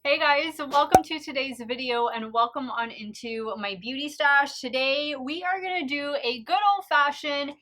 Hey guys, welcome to today's video and welcome on into my beauty stash. Today we are going to do a good old-fashioned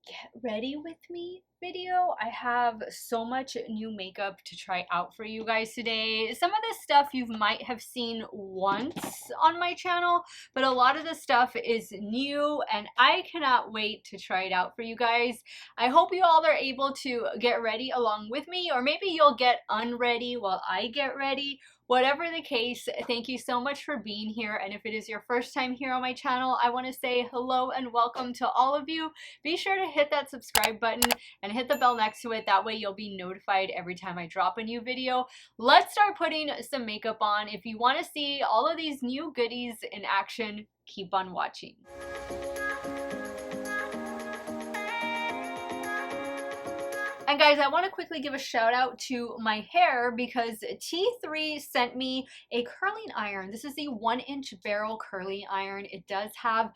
get ready with me video. I have so much new makeup to try out for you guys today. Some of this stuff you might have seen once on my channel, but a lot of the stuff is new and I cannot wait to try it out for you guys. I hope you all are able to get ready along with me, or maybe you'll get unready while I get ready. Whatever the case, thank you so much for being here. And if it is your first time here on my channel, I want to say hello and welcome to all of you. Be sure to hit that subscribe button and hit the bell next to it. That way you'll be notified every time I drop a new video. Let's start putting some makeup on. If you want to see all of these new goodies in action, keep on watching. And guys, I want to quickly give a shout out to my hair because T3 sent me a curling iron. This is the 1-inch barrel curling iron. It does have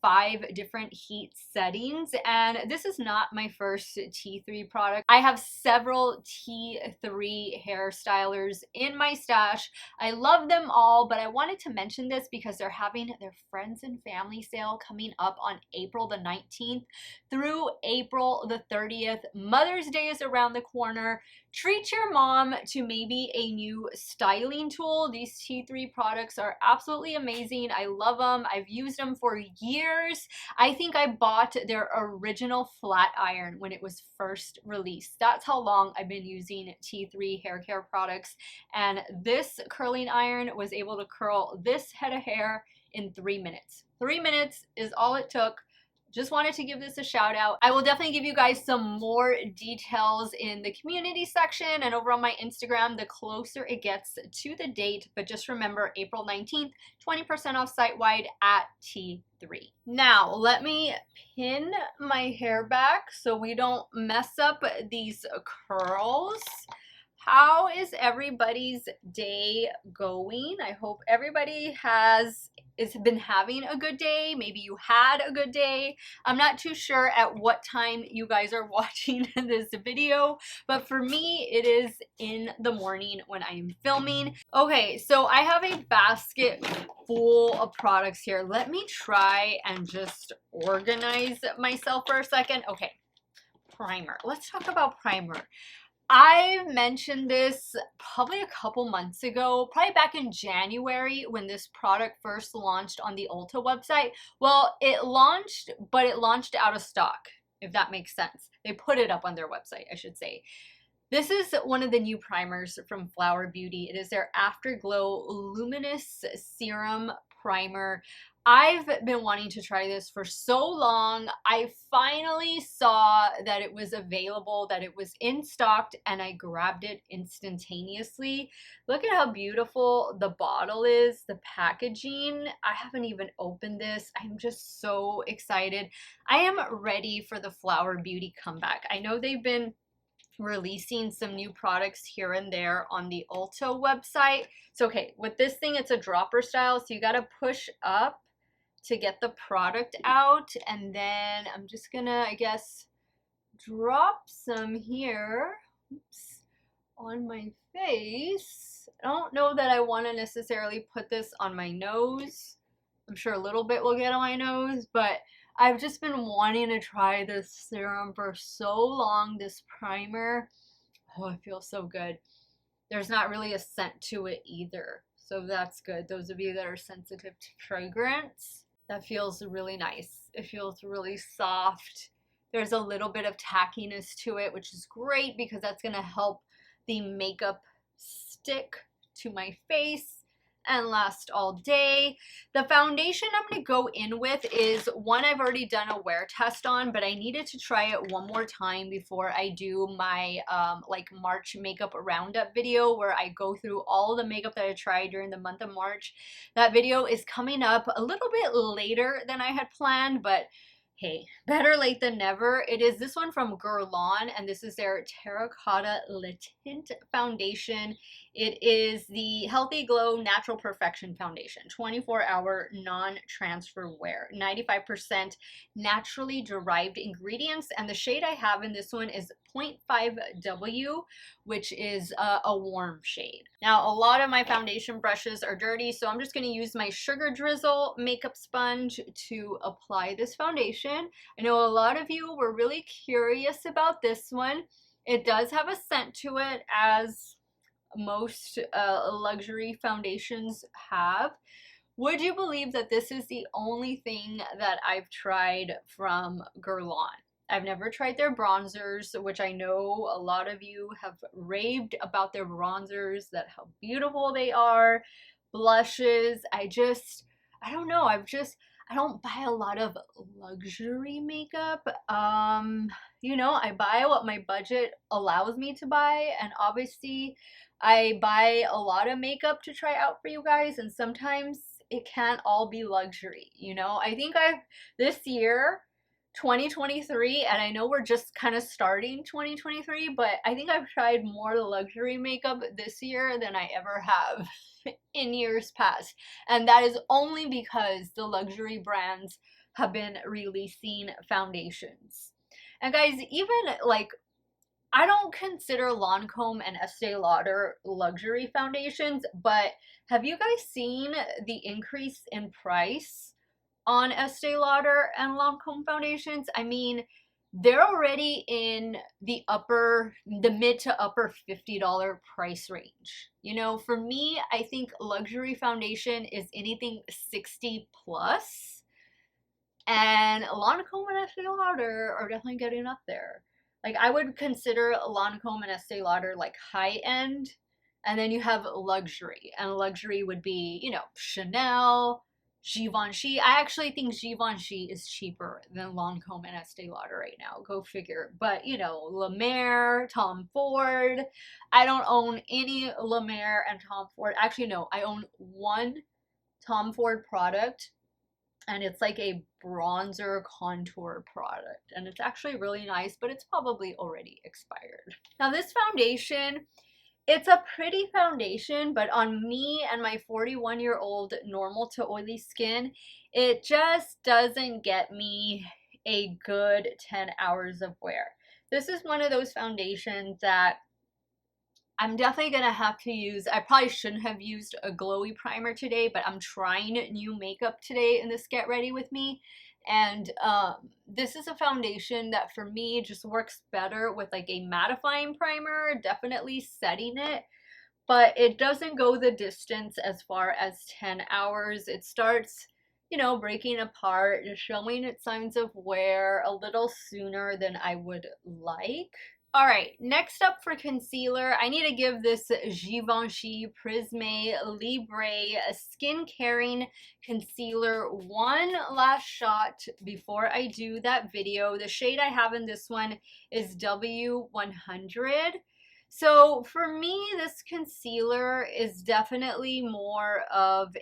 5 different heat settings, and this is not my first T3 product. I have several T3 hairstylers in my stash. I love them all, but I wanted to mention this because they're having their friends and family sale coming up on April the 19th through April the 30th. Mother's Day is around the corner. Treat your mom to maybe a new styling tool. These T3 products are absolutely amazing. I love them. I've used them for years. I think I bought their original flat iron when it was first released. That's how long I've been using T3 hair care products. And this curling iron was able to curl this head of hair in 3 minutes. 3 minutes is all it took. Just wanted to give this a shout out. I will definitely give you guys some more details in the community section and over on my Instagram the closer it gets to the date. But just remember, April 19th, 20% off site-wide at T3. Now, let me pin my hair back so we don't mess up these curls. How is everybody's day going? I hope everybody has been having a good day. Maybe you had a good day. I'm not too sure at what time you guys are watching this video, but for me, it is in the morning when I am filming. Okay, so I have a basket full of products here. Let me try and just organize myself for a second. Okay, primer. Let's talk about primer. I mentioned this probably a couple months ago, probably back in January when this product first launched on the Ulta website. Well, it launched, but it launched out of stock, if that makes sense. They put it up on their website, I should say. This is one of the new primers from Flower Beauty. It is their Afterglow Luminous Serum Primer. I've been wanting to try this for so long. I finally saw that it was available, that it was in stock, and I grabbed it instantaneously. Look at how beautiful the bottle is, the packaging. I haven't even opened this. I'm just so excited. I am ready for the Flower Beauty comeback. I know they've been releasing some new products here and there on the Ulta website. So okay, with this thing, it's a dropper style, so you got to push up to get the product out, and then I'm just gonna, I guess, drop some here, oops, on my face. I don't know that I want to necessarily put this on my nose. I'm sure a little bit will get on my nose, but I've just been wanting to try this serum for so long, this primer. Oh, it feels so good. There's not really a scent to it either, so that's good. Those of you that are sensitive to fragrance, that feels really nice. It feels really soft. There's a little bit of tackiness to it, which is great because that's gonna help the makeup stick to my face and last all day. The foundation I'm going to go in with is one I've already done a wear test on, but I needed to try it one more time before I do my like March makeup roundup video where I go through all the makeup that I tried during the month of March. That video is coming up a little bit later than I had planned, but hey, better late than never. It is this one from grwm, and this is their Terracotta Le Tint Foundation It is the Healthy Glow Natural Perfection Foundation, 24-hour non-transfer wear, 95% naturally derived ingredients, and the shade I have in this one is 0.5W, which is a warm shade. Now, a lot of my foundation brushes are dirty, so I'm just going to use my Sugar Drizzle makeup sponge to apply this foundation. I know a lot of you were really curious about this one. It does have a scent to it, as most luxury foundations have. Would you believe that this is the only thing that I've tried from Guerlain? I've never tried their bronzers, which I know a lot of you have raved about their bronzers, that how beautiful they are. Blushes, I don't know, I don't buy a lot of luxury makeup. You know, I buy what my budget allows me to buy, and obviously I buy a lot of makeup to try out for you guys, and sometimes it can't all be luxury, you know? I think this year, 2023, and I know we're just kind of starting 2023, but I think I've tried more luxury makeup this year than I ever have in years past. And that is only because the luxury brands have been releasing foundations. And guys, even like, I don't consider Lancome and Estee Lauder luxury foundations, but have you guys seen the increase in price on Estee Lauder and Lancome foundations? I mean, they're already in the mid to upper $50 price range. You know, for me, I think luxury foundation is anything 60 plus, and Lancome and Estee Lauder are definitely getting up there. Like, I would consider Lancome and Estee Lauder like high end, and then you have luxury, and luxury would be, you know, Chanel, Givenchy. I actually think Givenchy is cheaper than Lancome and Estee Lauder right now. Go figure. But, you know, La Mer, Tom Ford. I don't own any La Mer and Tom Ford. Actually, no, I own one Tom Ford product, and it's like a bronzer contour product, and it's actually really nice, but it's probably already expired. Now, this foundation, it's a pretty foundation, but on me and my 41-year-old normal to oily skin, it just doesn't get me a good 10 hours of wear. This is one of those foundations that I'm definitely gonna have to use. I probably shouldn't have used a glowy primer today, but I'm trying new makeup today in this Get Ready With Me. And this is a foundation that for me just works better with like a mattifying primer, definitely setting it, but it doesn't go the distance as far as 10 hours. It starts, you know, breaking apart, showing its signs of wear a little sooner than I would like. All right, next up for concealer, I need to give this Givenchy Prisme Libre Skin Caring Concealer one last shot before I do that video. The shade I have in this one is W100. So for me, this concealer is definitely more of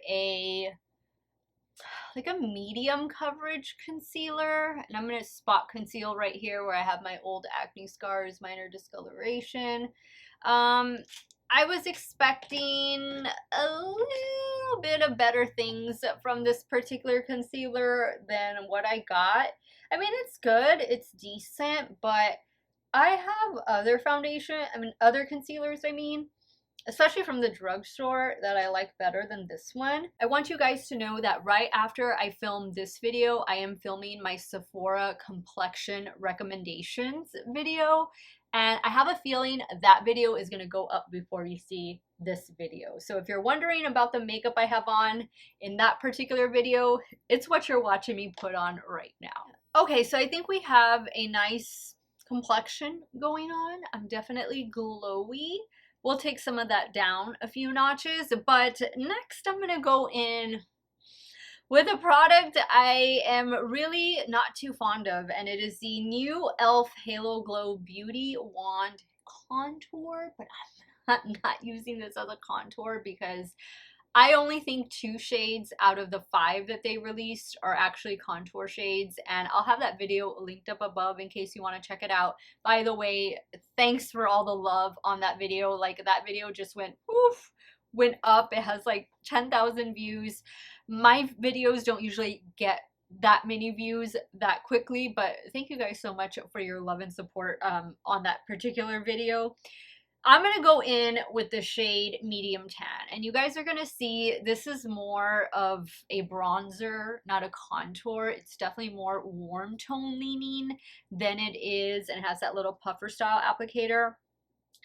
like a medium coverage concealer, and I'm going to spot conceal right here where I have my old acne scars, minor discoloration. I was expecting a little bit of better things from this particular concealer than what I got. I mean, it's good, it's decent, but I have other other concealers, especially from the drugstore, that I like better than this one. I want you guys to know that right after I film this video, I am filming my Sephora complexion recommendations video, and I have a feeling that video is gonna go up before you see this video. So if you're wondering about the makeup I have on in that particular video, it's what you're watching me put on right now. Okay, so I think we have a nice complexion going on. I'm definitely glowy. We'll take some of that down a few notches, but next I'm gonna go in with a product I am really not too fond of, and it is the new e.l.f. Halo Glow Beauty Wand Contour, but I'm not using this as a contour because I only think 2 shades out of the 5 that they released are actually contour shades, and I'll have that video linked up above in case you want to check it out. By the way, thanks for all the love on that video. Like, that video just went up. It has like 10,000 views. My videos don't usually get that many views that quickly, but thank you guys so much for your love and support on that particular video. I'm going to go in with the shade Medium Tan, and you guys are going to see this is more of a bronzer, not a contour. It's definitely more warm tone leaning than it is, and it has that little puffer style applicator.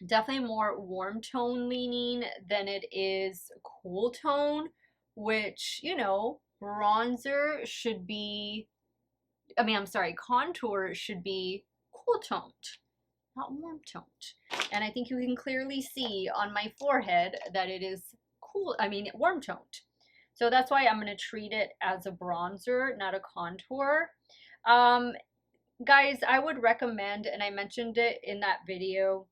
Definitely more warm tone leaning than it is cool tone, which, you know, bronzer should be, I'm sorry, contour should be cool toned, not warm toned. And I think you can clearly see on my forehead that it is warm toned. So that's why I'm going to treat it as a bronzer, not a contour. Guys, I would recommend, and I mentioned it in that video,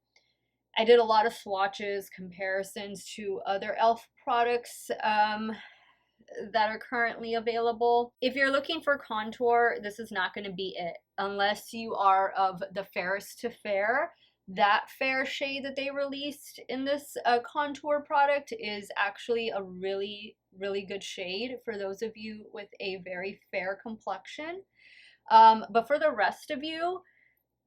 I did a lot of swatches, comparisons to other e.l.f. products that are currently available. If you're looking for contour, this is not going to be it, unless you are of the fairest to fair. That fair shade that they released in this contour product is actually a really, really good shade for those of you with a very fair complexion. But for the rest of you,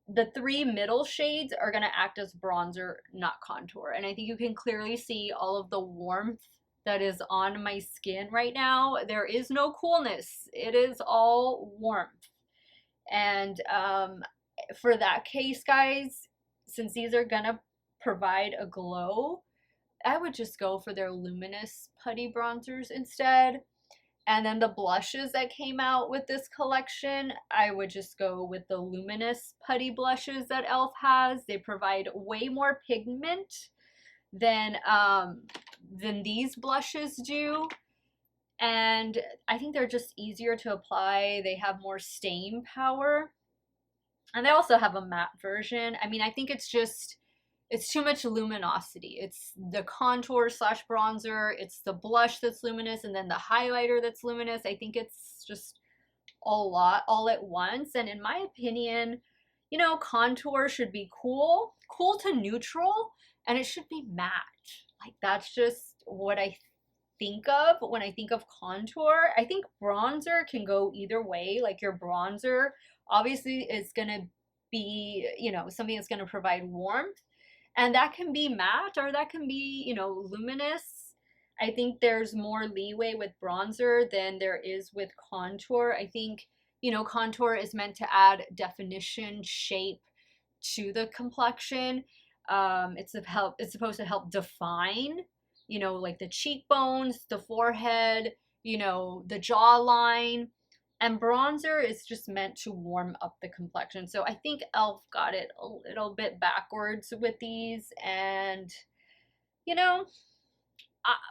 the 3 middle shades are going to act as bronzer, not contour. And I think you can clearly see all of the warmth that is on my skin right now. There is no coolness. It is all warmth. And for that case, guys, since these are gonna provide a glow, I would just go for their luminous putty bronzers instead. And then the blushes that came out with this collection, I would just go with the luminous putty blushes that e.l.f. has. They provide way more pigment than these blushes do. And I think they're just easier to apply. They have more stain power. And they also have a matte version. I mean, I think it's too much luminosity. It's the contour / bronzer, it's the blush that's luminous, and then the highlighter that's luminous. I think it's just a lot all at once. And in my opinion, you know, contour should be cool to neutral, and it should be matte. Like, that's just what I think of when I think of contour. I think bronzer can go either way. Like, your bronzer obviously is going to be, you know, something that's going to provide warmth, and that can be matte or that can be, you know, luminous. I think there's more leeway with bronzer than there is with contour. I think, you know, contour is meant to add definition, shape to the complexion. It's supposed to help define, you know, like the cheekbones, the forehead, you know, the jawline. And bronzer is just meant to warm up the complexion. So I think e.l.f. got it a little bit backwards with these. And, you know,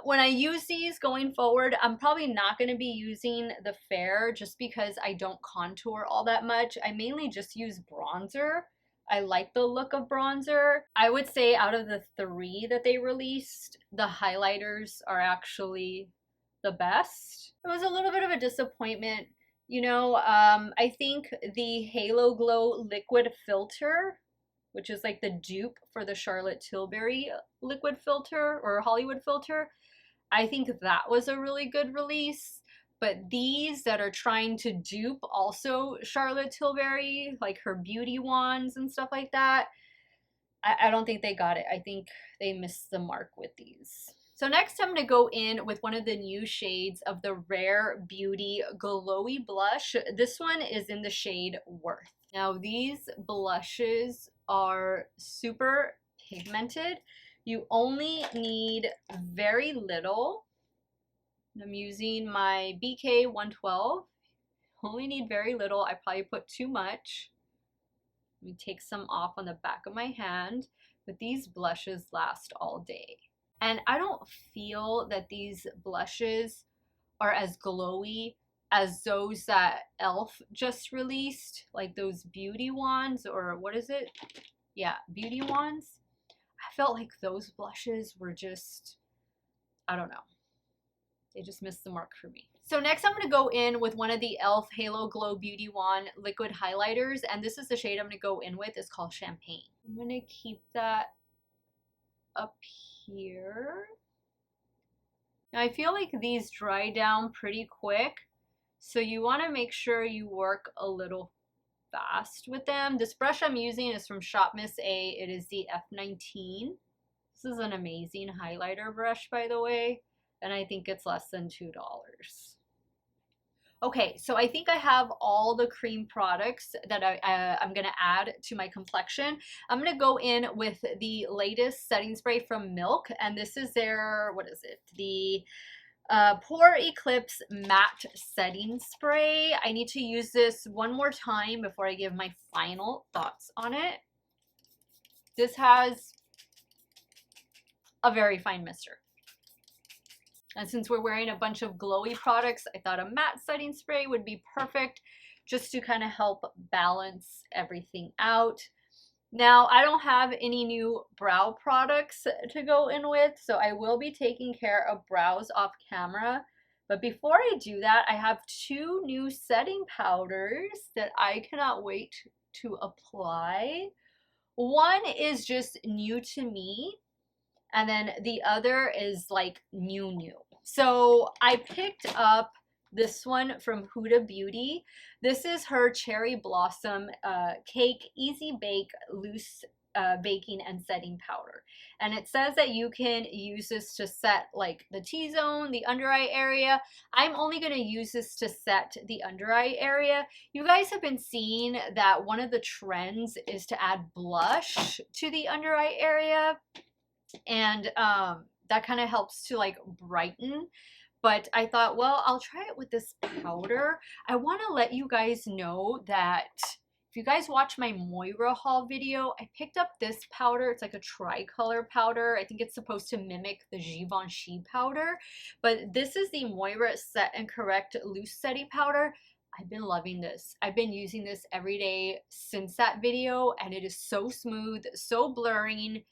when I use these going forward, I'm probably not going to be using the fair just because I don't contour all that much. I mainly just use bronzer. I like the look of bronzer. I would say out of the 3 that they released, the highlighters are actually the best. It was a little bit of a disappointment. You know, I think the Halo Glow liquid filter, which is like the dupe for the Charlotte Tilbury liquid filter or Hollywood filter, I think that was a really good release. But these that are trying to dupe also Charlotte Tilbury, like her beauty wands and stuff like that, I don't think they got it. I think they missed the mark with these. So next I'm going to go in with one of the new shades of the Rare Beauty Glowy Blush. This one is in the shade Worth. Now these blushes are super pigmented. You only need very little. I'm using my BK 112. Only need very little. I probably put too much. Let me take some off on the back of my hand. But these blushes last all day. And I don't feel that these blushes are as glowy as those that e.l.f. just released, like those beauty wands, or what is it? Yeah, beauty wands. I felt like those blushes were just, I don't know. They just missed the mark for me. So next I'm going to go in with one of the e.l.f. Halo Glow Beauty Wand liquid highlighters. And this is the shade I'm going to go in with. It's called Champagne. I'm going to keep that up here. Now I feel like these dry down pretty quick. So you want to make sure you work a little fast with them. This brush I'm using is from Shop Miss A. It is the F19. This is an amazing highlighter brush, by the way. And I think it's less than $2. Okay, so I think I have all the cream products that I'm going to add to my complexion. I'm going to go in with the latest setting spray from Milk, and this is their, what is it? The Pore Eclipse Matte Setting Spray. I need to use this one more time before I give my final thoughts on it. This has a very fine mister. And since we're wearing a bunch of glowy products, I thought a matte setting spray would be perfect just to kind of help balance everything out. Now, I don't have any new brow products to go in with, so I will be taking care of brows off camera. But before I do that, I have two new setting powders that I cannot wait to apply. One is just new to me, and then the other is like new. So I picked up this one from Huda Beauty. This is her Cherry Blossom Cake Easy Bake Loose Baking and Setting Powder. And it says that you can use this to set like the T-zone, the under eye area. I'm only going to use this to set the under eye area. You guys have been seeing that one of the trends is to add blush to the under eye area. And that kind of helps to like brighten. But I thought, well, I'll try it with this powder. I want to let you guys know that if you guys watch my Moira haul video, I picked up this powder. It's like a tricolor powder. I think it's supposed to mimic the Givenchy powder. But this is the Moira Set and Correct Loose Setting Powder. I've been loving this. I've been using this every day since that video, and it is so smooth, so blurring.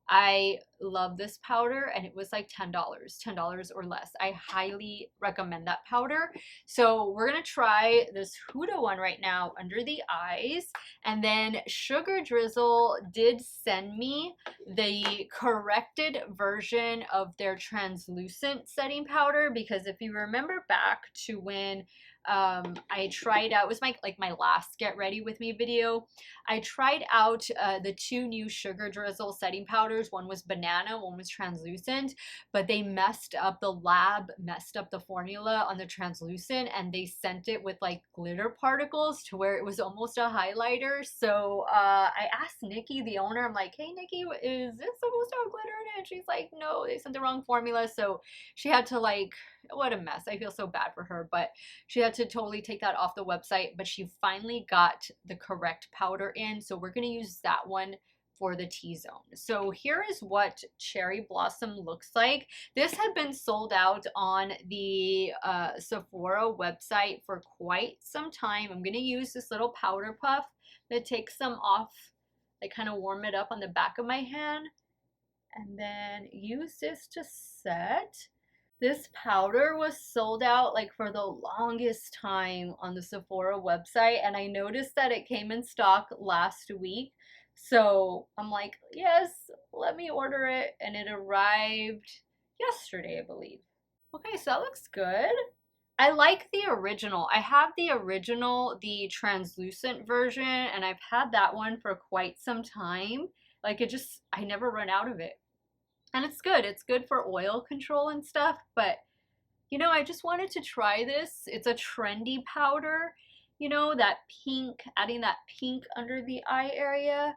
I love this powder, and it was like $10 or less. I highly recommend that powder. So we're gonna try this Huda one right now under the eyes, and then Sugar Drizzle did send me the corrected version of their translucent setting powder, because if you remember back to when I tried out, it was my last Get Ready With Me video. I tried out the two new Sugar Drizzle setting powders. One was banana, one was translucent, but they messed up, the lab messed up the formula on the translucent, and they sent it with like glitter particles to where it was almost a highlighter. So I asked Nikki, the owner, I'm like, hey Nikki, is this supposed to have glitter in it? And she's like, no, they sent the wrong formula. So she had to like, what a mess. I feel so bad for her, but she had to totally take that off the website. But she finally got the correct powder in, so we're going to use that one for the T-zone. So here is what Cherry Blossom looks like. This had been sold out on the Sephora website for quite some time. I'm going to use this little powder puff that takes some off, like kind of warm it up on the back of my hand, and then use this to set. This powder was sold out like for the longest time on the Sephora website, and I noticed that it came in stock last week. So I'm like, yes, let me order it, and it arrived yesterday, I believe. Okay, so that looks good. I like the original. I have the original, the translucent version, and I've had that one for quite some time. Like I never run out of it. And it's good. It's good for oil control and stuff. But, you know, I just wanted to try this. It's a trendy powder. You know, that pink, adding that pink under the eye area.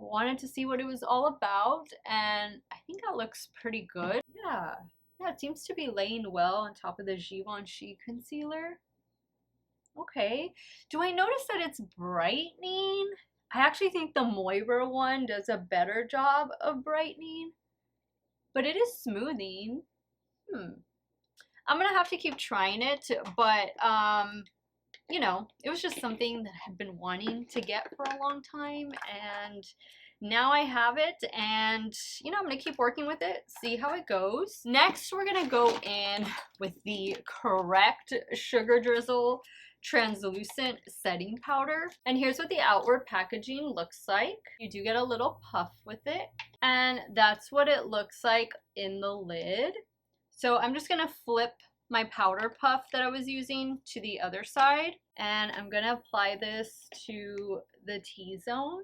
I wanted to see what it was all about. And I think that looks pretty good. Yeah. Yeah, it seems to be laying well on top of the Givenchy concealer. Okay. Do I notice that it's brightening? I actually think the Moira one does a better job of brightening, but it is smoothing. I'm gonna have to keep trying it, but you know, it was just something that I've been wanting to get for a long time, and now I have it, and you know, I'm gonna keep working with it, see how it goes. Next, we're gonna go in with the correct Sugar Drizzle translucent setting powder. And here's what the outward packaging looks like. You do get a little puff with it, and that's what it looks like in the lid. So I'm just gonna flip my powder puff that I was using to the other side, and I'm gonna apply this to the T-zone.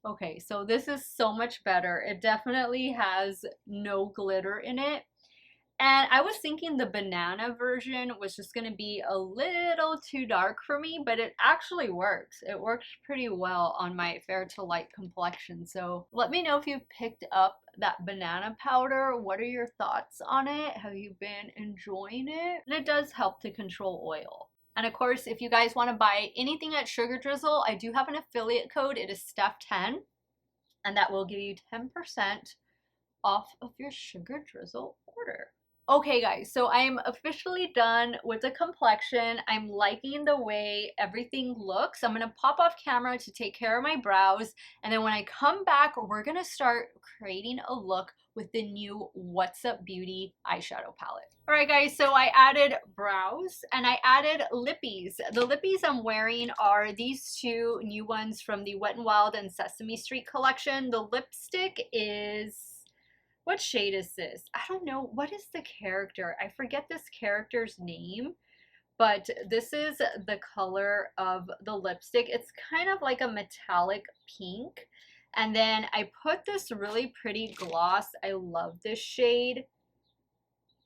Okay, so this is so much better. It definitely has no glitter in it. And I was thinking the banana version was just going to be a little too dark for me, but it actually works. It works pretty well on my fair to light complexion. So let me know if you've picked up that banana powder. What are your thoughts on it? Have you been enjoying it? And it does help to control oil. And of course, if you guys want to buy anything at Sugar Drizzle, I do have an affiliate code. It is Steff10, and that will give you 10% off of your Sugar Drizzle order. Okay guys, so I am officially done with the complexion. I'm liking the way everything looks. I'm gonna pop off camera to take care of my brows, and then when I come back, we're gonna start creating a look with the new What's Up Beauty eyeshadow palette. All right guys, so I added brows and I added lippies. The lippies I'm wearing are these two new ones from the Wet n Wild and Sesame Street collection. The lipstick is, what shade is this? I don't know. What is the character? I forget this character's name, but this is the color of the lipstick. It's kind of like a metallic pink. And then I put this really pretty gloss. I love this shade.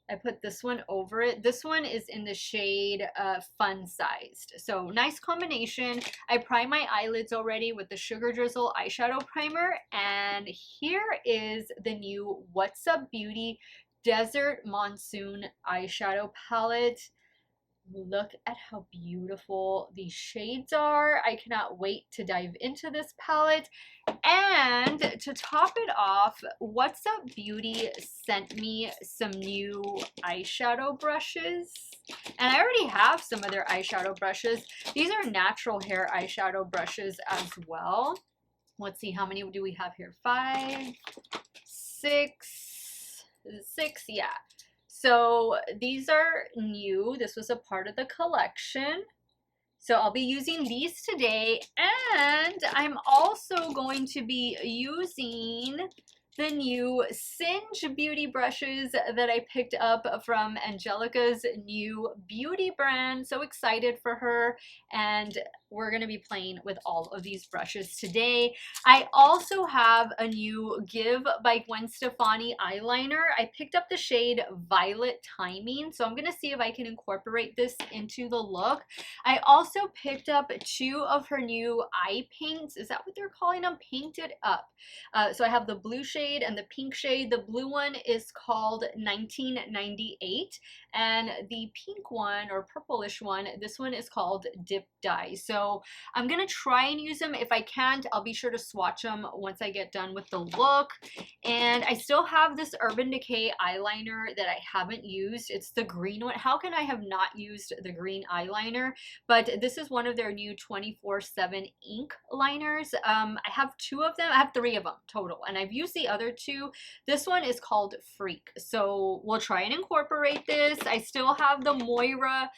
I put this one over it. This one is in the shade Fun Sized. So nice combination. I primed my eyelids already with the Sugar Drizzle eyeshadow primer. And here is the new What's Up Beauty Desert Monsoon eyeshadow palette. Look at how beautiful these shades are. I cannot wait to dive into this palette. And to top it off, What's Up Beauty sent me some new eyeshadow brushes. And I already have some of their eyeshadow brushes. These are natural hair eyeshadow brushes as well. Let's see, how many do we have here? 5, 6, 6, yeah. So these are new. This was a part of the collection. So I'll be using these today, and I'm also going to be using the new Singe beauty brushes that I picked up from Angelica's new beauty brand. So excited for her, and we're going to be playing with all of these brushes today. I also have a new Give by Gwen Stefani eyeliner. I picked up the shade Violet Timing, so I'm going to see if I can incorporate this into the look. I also picked up 2 of her new eye paints. Is that what they're calling them? Painted Up. So I have the blue shade and the pink shade. The blue one is called 1998, and the pink one, or purplish one, this one is called Dip Dye. So I'm gonna try and use them. If I can't, I'll be sure to swatch them once I get done with the look. And I still have this Urban Decay eyeliner that I haven't used. It's the green one. How can I have not used the green eyeliner? But this is one of their new 24/7 ink liners. I have 2 of them. I have 3 of them total, and I've used the other 2. This one is called Freak, so we'll try and incorporate this. I still have the Moira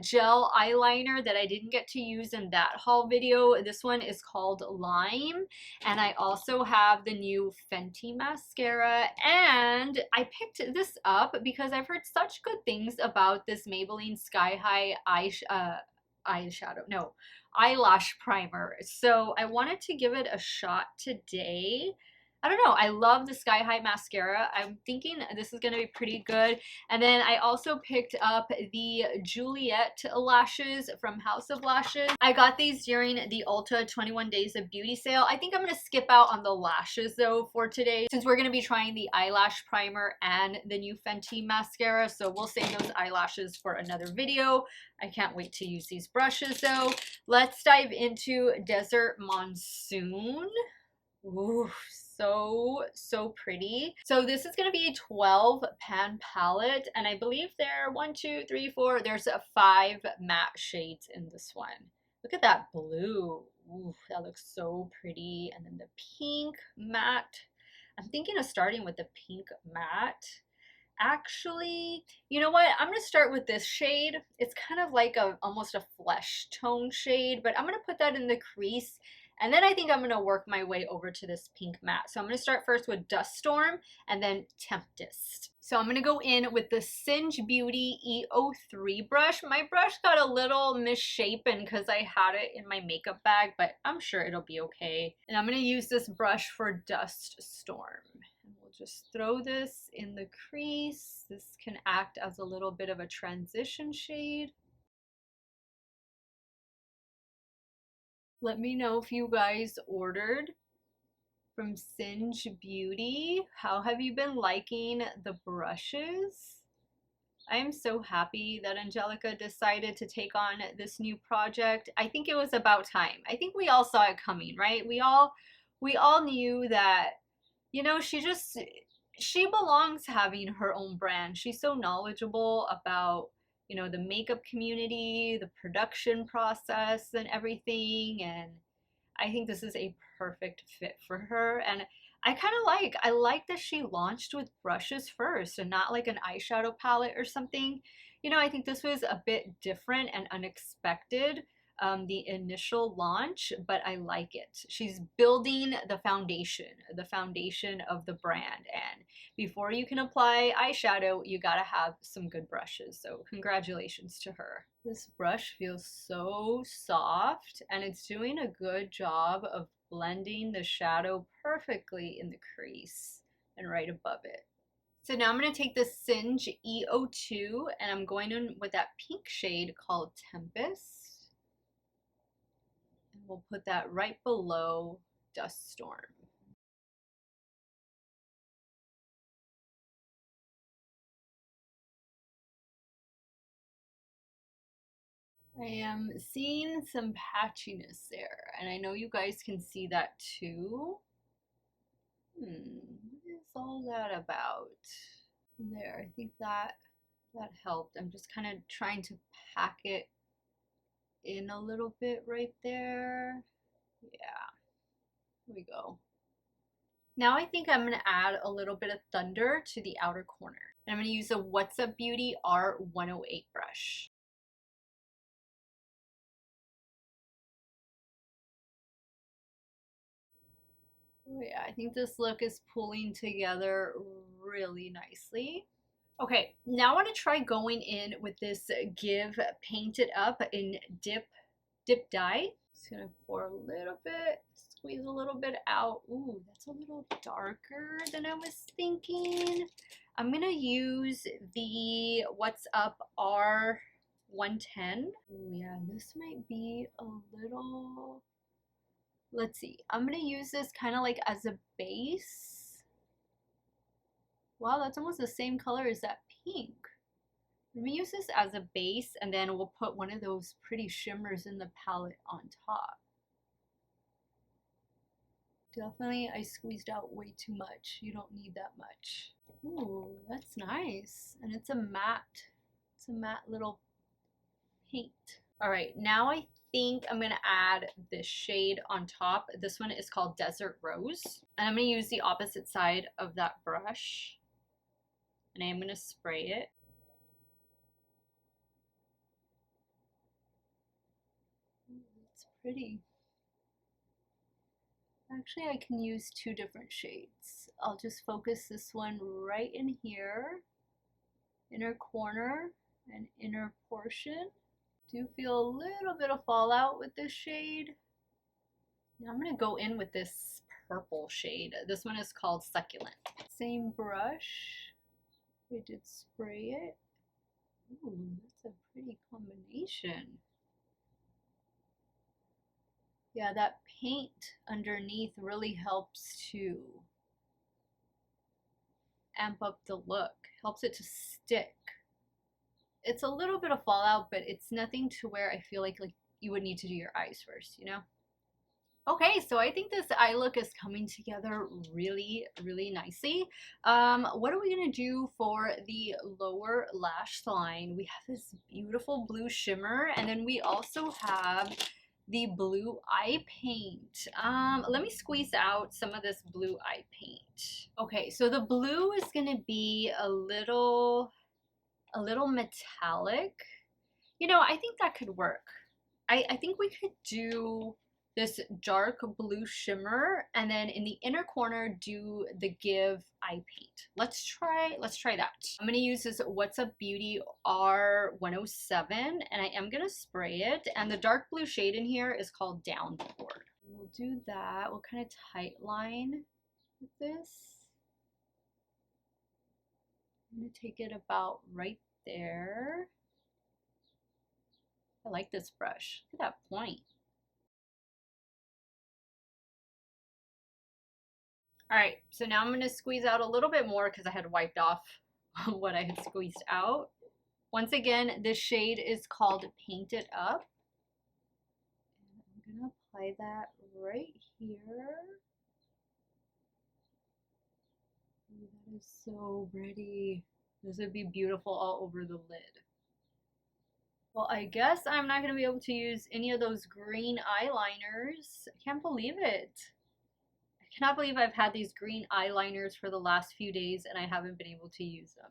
gel eyeliner that I didn't get to use in that haul video. This one is called Lime, and I also have the new Fenty mascara, and I picked this up because I've heard such good things about this Maybelline Sky High eyelash primer. So I wanted to give it a shot today. I don't know. I love the Sky High mascara. I'm thinking this is going to be pretty good. And then I also picked up the Juliet lashes from House of Lashes. I got these during the Ulta 21 Days of Beauty sale. I think I'm going to skip out on the lashes though for today, since we're going to be trying the eyelash primer and the new Fenty mascara. So we'll save those eyelashes for another video. I can't wait to use these brushes though. Let's dive into Desert Monsoon. Ooh, so pretty. So this is going to be a 12 pan palette, and I believe there are 1, 2, 3, 4, there's 5 matte shades in this one. Look at that blue. Ooh, that looks so pretty. And then the pink matte. I'm thinking of starting with the pink matte. Actually, you know what? I'm gonna start with this shade. It's kind of like a almost a flesh tone shade, but I'm gonna put that in the crease. And then I think I'm gonna work my way over to this pink matte. So I'm gonna start first with Dust Storm and then Tempest. So I'm gonna go in with the Singe Beauty E03 brush. My brush got a little misshapen because I had it in my makeup bag, but I'm sure it'll be okay. And I'm gonna use this brush for Dust Storm. We'll just throw this in the crease. This can act as a little bit of a transition shade. Let me know if you guys ordered from Singe Beauty. How have you been liking the brushes? I am so happy that Angelica decided to take on this new project. I think it was about time. I think we all saw it coming, right? We all knew that, you know, she belongs having her own brand. She's so knowledgeable about, you know, the makeup community, the production process and everything, and I think this is a perfect fit for her. And I like that she launched with brushes first and not like an eyeshadow palette or something. You know, I think this was a bit different and unexpected, the initial launch, but I like it. She's building the foundation of the brand. And before you can apply eyeshadow, you gotta have some good brushes. So congratulations to her. This brush feels so soft and it's doing a good job of blending the shadow perfectly in the crease and right above it. So now I'm going to take the Singe E02 and I'm going in with that pink shade called Tempest. And we'll put that right below Dust Storm. I am seeing some patchiness there, and I know you guys can see that too. What is all that about? There, I think that helped. I'm just kind of trying to pack it in a little bit right there. Yeah, here we go. Now I think I'm gonna add a little bit of thunder to the outer corner. And I'm gonna use a What's Up Beauty R108 brush. Oh yeah, I think this look is pulling together really nicely. Okay, now I want to try going in with this Give Paint It Up in Dip Dye. Just gonna pour a little bit, squeeze a little bit out. Ooh, that's a little darker than I was thinking. I'm gonna use the What's Up R110. Ooh, yeah, this might be a little, let's see. I'm gonna use this kind of like as a base. Wow, that's almost the same color as that pink. Let me use this as a base and then we'll put one of those pretty shimmers in the palette on top. Definitely, I squeezed out way too much. You don't need that much. Ooh, that's nice. And it's a matte little paint. All right, now I think I'm gonna add this shade on top. This one is called Desert Rose. And I'm gonna use the opposite side of that brush. And I am gonna spray it. It's pretty. Actually, I can use two different shades. I'll just focus this one right in here, inner corner and inner portion. Do feel a little bit of fallout with this shade. Now I'm gonna go in with this purple shade. This one is called Succulent. Same brush. I did spray it. Ooh, that's a pretty combination. Yeah, that paint underneath really helps to amp up the look, helps it to stick. It's a little bit of fallout, but it's nothing to where I feel like you would need to do your eyes first, you know? Okay, so I think this eye look is coming together really, really nicely. What are we gonna do for the lower lash line? We have this beautiful blue shimmer, and then we also have the blue eye paint. Let me squeeze out some of this blue eye paint. Okay, so the blue is gonna be a little metallic. You know, I think that could work. I think we could do this dark blue shimmer and then in the inner corner do the give eye paint. Let's try that. I'm gonna use this What's Up Beauty R107 and I am gonna spray it, and the dark blue shade in here is called Downpour. We'll do that. We'll kind of tight line with this. I'm gonna take it about right there. I like this brush. Look at that point. All right, so now I'm going to squeeze out a little bit more because I had wiped off what I had squeezed out. Once again, this shade is called Paint It Up. And I'm going to apply that right here. Ooh, that is so pretty. This would be beautiful all over the lid. Well, I guess I'm not going to be able to use any of those green eyeliners. I can't believe it. I cannot believe I've had these green eyeliners for the last few days and I haven't been able to use them.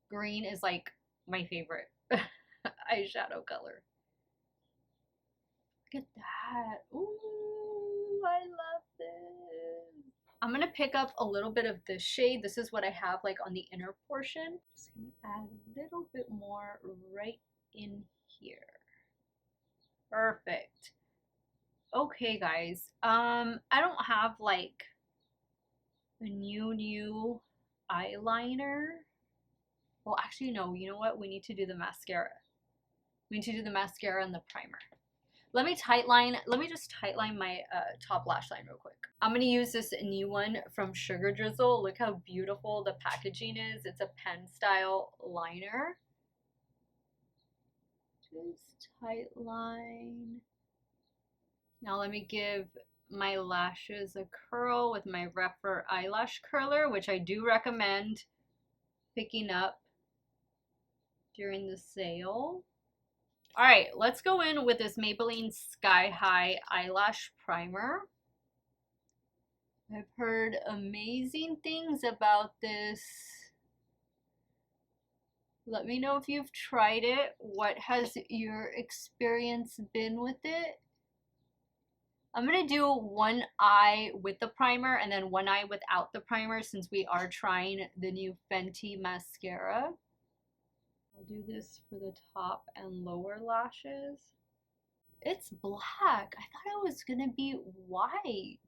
Green is like my favorite eyeshadow color. Look at that. Ooh, I love this. I'm going to pick up a little bit of this shade. This is what I have like on the inner portion. Just going to add a little bit more right in here. Perfect. Okay, guys. I don't have like a new eyeliner. Well, actually, no. You know what? We need to do the mascara. We need to do the mascara and the primer. Let me just tight line my top lash line real quick. I'm going to use this new one from Sugar Drizzle. Look how beautiful the packaging is. It's a pen style liner. Just tight line. Now let me give my lashes a curl with my Rephr eyelash curler, which I do recommend picking up during the sale. All right, let's go in with this Maybelline Sky High eyelash primer. I've heard amazing things about this. Let me know if you've tried it. What has your experience been with it? I'm going to do one eye with the primer and then one eye without the primer since we are trying the new Fenty mascara. I'll do this for the top and lower lashes. It's black. I thought it was going to be white.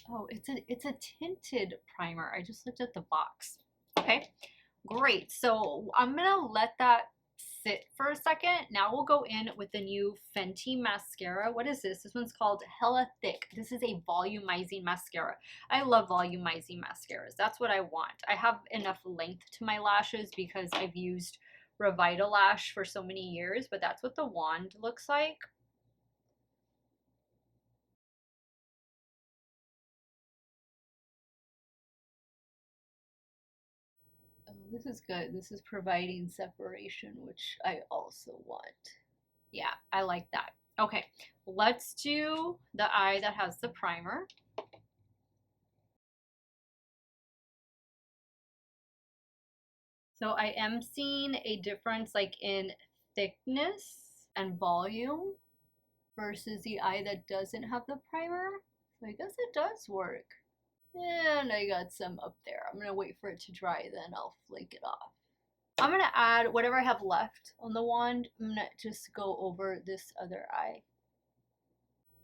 Oh, it's a tinted primer. I just looked at the box. Okay, great. So I'm going to let that sit for a second. Now we'll go in with the new Fenty mascara. What is this? This one's called Hella Thick. This is a volumizing mascara. I love volumizing mascaras. That's what I want. I have enough length to my lashes because I've used Revitalash for so many years, but that's what the wand looks like. Oh, this is good. This is providing separation, which I also want. Yeah, I like that. Okay, let's do the eye that has the primer. So I am seeing a difference like in thickness and volume versus the eye that doesn't have the primer. So I guess it does work. And I got some up there. I'm gonna wait for it to dry, then I'll flake it off. I'm gonna add whatever I have left on the wand. I'm gonna just go over this other eye.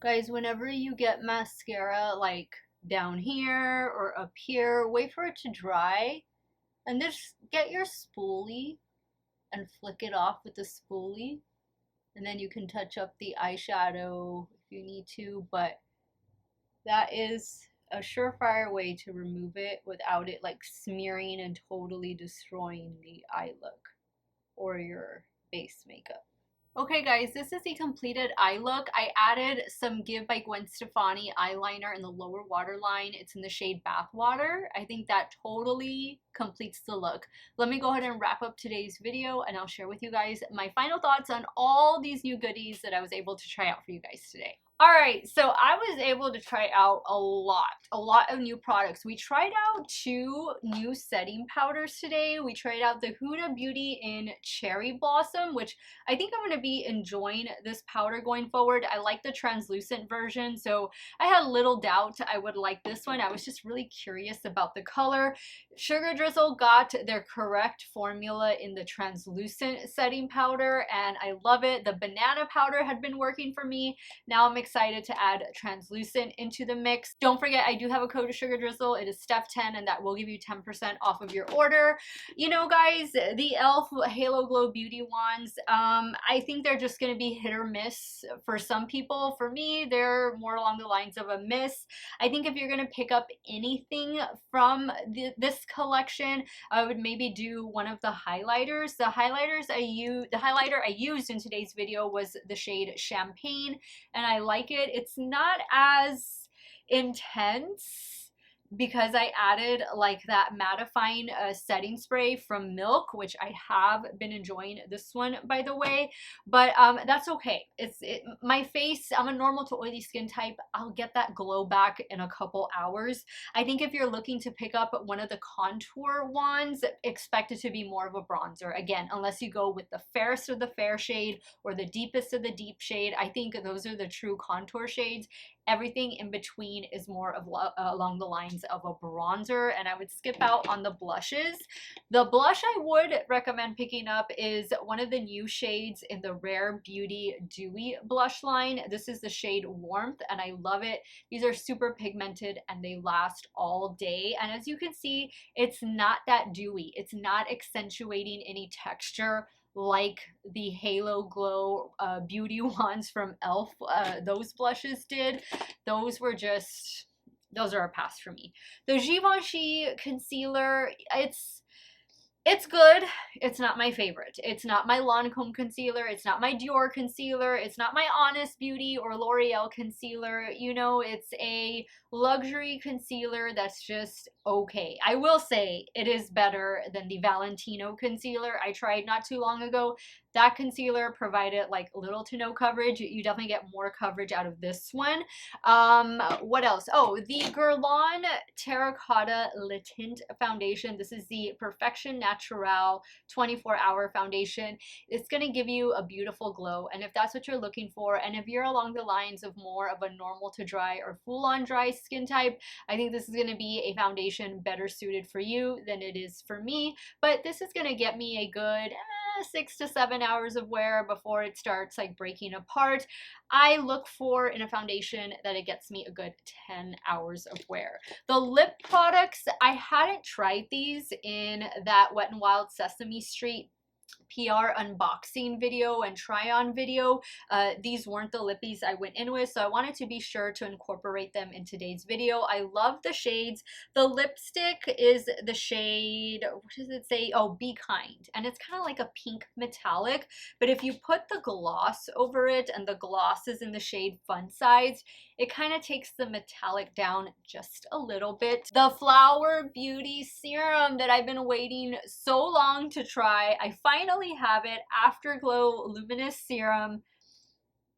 Guys, whenever you get mascara like down here or up here, wait for it to dry and just get your spoolie and flick it off with the spoolie, and then you can touch up the eyeshadow if you need to, but that is a surefire way to remove it without it like smearing and totally destroying the eye look or your base makeup. Okay guys, this is the completed eye look. I added some Give by Gwen Stefani eyeliner in the lower waterline. It's in the shade Bathwater. I think that totally completes the look. Let me go ahead and wrap up today's video and I'll share with you guys my final thoughts on all these new goodies that I was able to try out for you guys today. Alright, so I was able to try out a lot of new products. We tried out 2 new setting powders today. We tried out the Huda Beauty in Cherry Blossom, which I think I'm going to be enjoying this powder going forward. I like the translucent version, so I had little doubt I would like this one. I was just really curious about the color. Sugar Drizzle got their correct formula in the translucent setting powder, and I love it. The banana powder had been working for me. Now I'm excited to add translucent into the mix. Don't forget, I do have a code of Sugar Drizzle. It is Steff10, and that will give you 10% off of your order. You know, guys, the e.l.f. Halo Glow Beauty Wands, I think they're just going to be hit or miss for some people. For me, they're more along the lines of a miss. I think if you're going to pick up anything from this collection, I would maybe do one of the highlighters. The highlighter I used in today's video was the shade Champagne, and I like it. It's not as intense because I added like that mattifying setting spray from Milk, which I have been enjoying this one, by the way, but that's okay. My face, I'm a normal to oily skin type. I'll get that glow back in a couple hours. I think if you're looking to pick up one of the contour wands, expect it to be more of a bronzer. Again, unless you go with the fairest of the fair shade or the deepest of the deep shade. I think those are the true contour shades. Everything in between is more of along the lines of a bronzer, and I would skip out on the blushes. The blush I would recommend picking up is one of the new shades in the Rare Beauty Dewy blush line. This is the shade Warmth, and I love it. These are super pigmented and they last all day, and as you can see, it's not that dewy. It's not accentuating any texture like the Halo Glow Beauty Wands from e.l.f. Those blushes did. Those are a pass for me. The Givenchy concealer, it's good. It's not my favorite. It's not my Lancome concealer. It's not my Dior concealer. It's not my Honest Beauty or L'Oreal concealer. You know, it's a luxury concealer that's just okay. I will say it is better than the Valentino concealer I tried not too long ago. That concealer provided like little to no coverage. You definitely get more coverage out of this one. What else? Oh, the Guerlain Terracotta Le Tint Foundation. This is the Perfection Naturelle 24-hour foundation. It's going to give you a beautiful glow, and if that's what you're looking for, and if you're along the lines of more of a normal to dry or full-on dry skin type, I think this is going to be a foundation better suited for you than it is for me. But this is going to get me a good 6 to 7 hours of wear before it starts like breaking apart. I look for in a foundation that it gets me a good 10 hours of wear. The lip products, I hadn't tried these in that Wet n Wild Sesame Street PR unboxing video and try on video. These weren't the lippies I went in with, so I wanted to be sure to incorporate them in today's video. I love the shades. The lipstick is the shade, what does it say? Oh, Be Kind. And it's kind of like a pink metallic, but if you put the gloss over it, and the gloss is in the shade Fun Size, it kind of takes the metallic down just a little bit. The Flower Beauty Serum that I've been waiting so long to try, I finally have it. Afterglow Luminous Serum.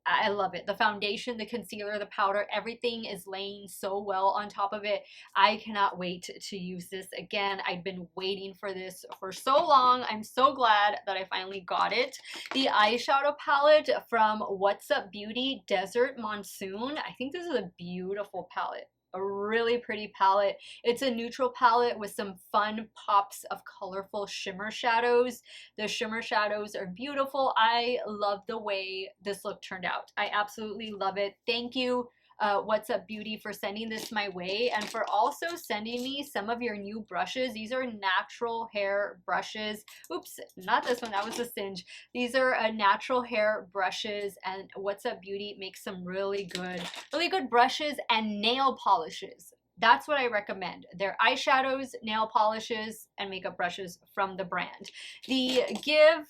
I love it. The foundation, the concealer, the powder, everything is laying so well on top of it. I cannot wait to use this again. I've been waiting for this for so long. I'm so glad that I finally got it. The eyeshadow palette from What's Up Beauty Desert Monsoon. I think this is a beautiful palette. A really pretty palette. It's a neutral palette with some fun pops of colorful shimmer shadows. The shimmer shadows are beautiful. I love the way this look turned out. I absolutely love it. Thank you, What's Up Beauty, for sending this my way, and for also sending me some of your new brushes. These are natural hair brushes. Oops, not this one, that was a singe. These are natural hair brushes, and What's Up Beauty makes some really good brushes and nail polishes. That's what I recommend. Their eyeshadows, nail polishes, and makeup brushes from the brand. The Give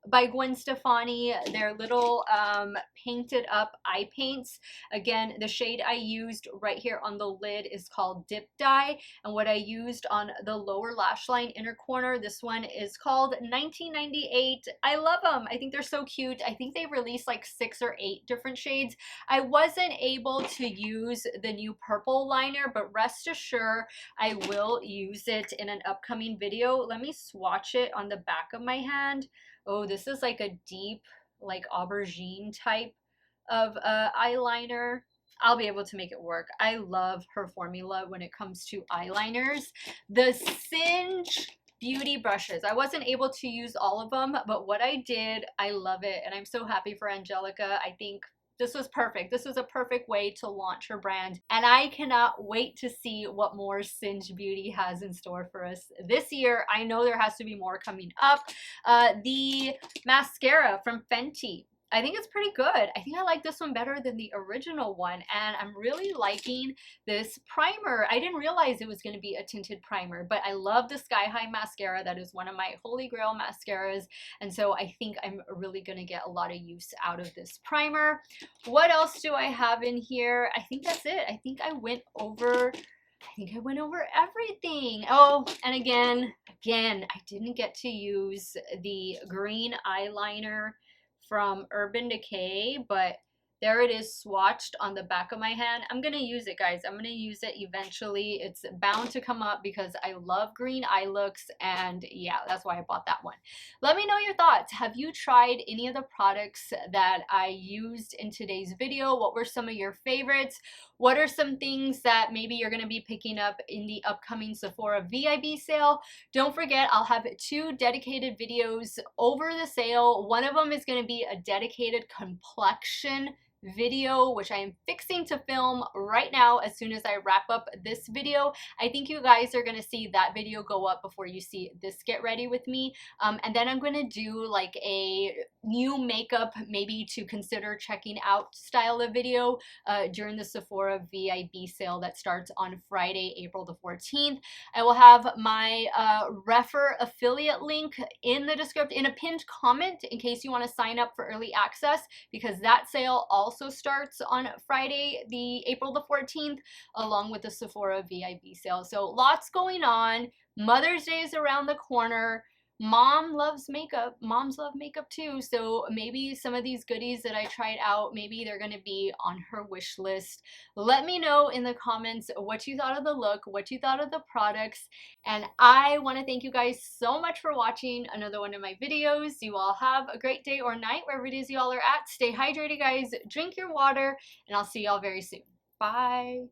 by Gwen Stefani. They're little painted up eye paints. Again, the shade I used right here on the lid is called Dip Dye, and what I used on the lower lash line inner corner, this one is called 1998. I love them. I think they're so cute. I think they released like 6 or 8 different shades. I wasn't able to use the new purple liner, but rest assured I will use it in an upcoming video. Let me swatch it on the back of my hand. Oh, this is like a deep, like aubergine type of eyeliner. I'll be able to make it work. I love her formula when it comes to eyeliners. The Singe beauty brushes, I wasn't able to use all of them, but what I did, I love it, and I'm so happy for Angelica. I think this was perfect. This was a perfect way to launch her brand, and I cannot wait to see what more Singe Beauty has in store for us this year. I know there has to be more coming up. The mascara from Fenty, I think it's pretty good. I think I like this one better than the original one, and I'm really liking this primer. I didn't realize it was going to be a tinted primer, but I love the Sky High mascara. That is one of my holy grail mascaras, and so I think I'm really going to get a lot of use out of this primer. What else do I have in here? I think that's it. I think I went over everything. Oh, and again, I didn't get to use the green eyeliner from Urban Decay, but there it is swatched on the back of my hand. I'm gonna use it, guys. I'm gonna use it eventually. It's bound to come up because I love green eye looks, and yeah, that's why I bought that one. Let me know your thoughts. Have you tried any of the products that I used in today's video? What were some of your favorites? What are some things that maybe you're gonna be picking up in the upcoming Sephora VIB sale? Don't forget, I'll have 2 dedicated videos over the sale. One of them is gonna be a dedicated complexion video, which I am fixing to film right now as soon as I wrap up this video. I think you guys are going to see that video go up before you see this Get Ready With Me. And then I'm going to do like a new makeup, maybe to consider checking out style of video during the Sephora VIB sale that starts on Friday, April the 14th. I will have my Refer affiliate link in the description, in a pinned comment, in case you want to sign up for early access, because that sale also starts on Friday, the April the 14th, along with the Sephora VIB sale. So lots going on. Mother's Day is around the corner. Mom loves makeup. Moms love makeup too. So maybe some of these goodies that I tried out, maybe they're going to be on her wish list. Let me know in the comments what you thought of the look, what you thought of the products. And I want to thank you guys so much for watching another one of my videos. You all have a great day or night wherever it is you all are at. Stay hydrated, guys. Drink your water, and I'll see y'all very soon. Bye.